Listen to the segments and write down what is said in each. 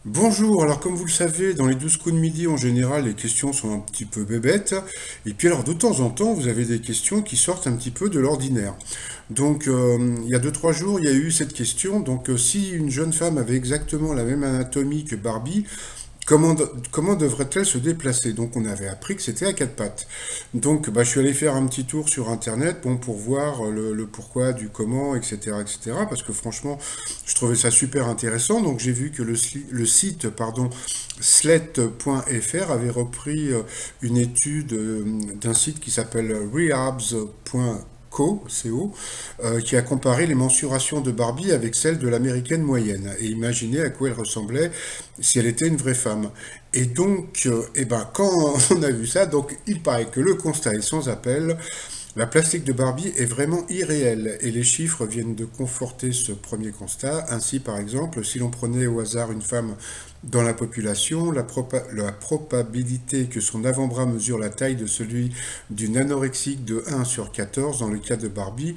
Bonjour, alors comme vous le savez, dans les 12 coups de midi, en général, les questions sont un petit peu bébêtes. Et puis alors, de temps en temps, vous avez des questions qui sortent un petit peu de l'ordinaire. Donc, il y a 2 3 jours, il y a eu cette question. Donc, si une jeune femme avait exactement la même anatomie que Barbie, comment devrait-elle se déplacer? Donc on avait appris que c'était à quatre pattes. Donc bah, je suis allé faire un petit tour sur Internet bon, pour voir le pourquoi, du comment, etc., etc. Parce que franchement, je trouvais ça super intéressant. Donc j'ai vu que le site pardon, sled.fr avait repris une étude d'un site qui s'appelle rehabs.co, qui a comparé les mensurations de Barbie avec celles de l'américaine moyenne et imaginé à quoi elle ressemblait si elle était une vraie femme. Et donc, eh ben, quand on a vu ça, donc il paraît que le constat est sans appel. La plastique de Barbie est vraiment irréelle et les chiffres viennent de conforter ce premier constat. Ainsi, par exemple, si l'on prenait au hasard une femme dans la population, la probabilité que son avant-bras mesure la taille de celui d'une anorexique de 1 sur 14 dans le cas de Barbie,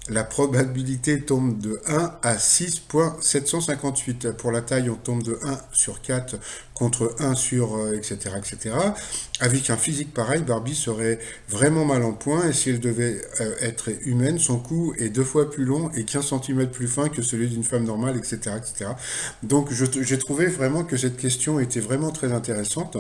la probabilité tombe de 1 à 6,758. Pour la taille, on tombe de 1 sur 4 contre 1 sur etc., etc. Avec un physique pareil, Barbie serait vraiment mal en point et si elle devait être humaine, son cou est 2 fois plus long et 15 centimètres plus fin que celui d'une femme normale, etc., etc. Donc j'ai trouvé vraiment que cette question était vraiment très intéressante.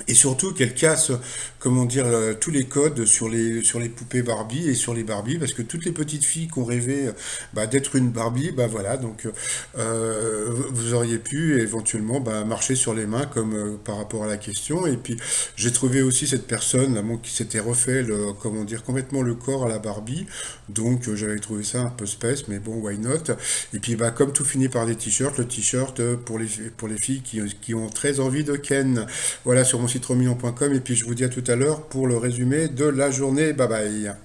Et surtout qu'elle casse, comment dire, tous les codes sur les poupées Barbie et sur les Barbie, parce que toutes les petites filles qui ont rêvé bah, d'être une Barbie, bah voilà, donc vous auriez pu éventuellement bah, marcher sur les mains comme par rapport à la question. Et puis j'ai trouvé aussi cette personne là, bon, qui s'était refait, comment dire, complètement le corps à la Barbie, donc j'avais trouvé ça un peu space, mais bon, why not. Et puis bah, comme tout finit par des t-shirts, le t-shirt pour les filles qui ont très envie de Ken. Voilà sur mon site romillon.com et puis je vous dis à tout à l'heure pour le résumé de la journée. Bye bye.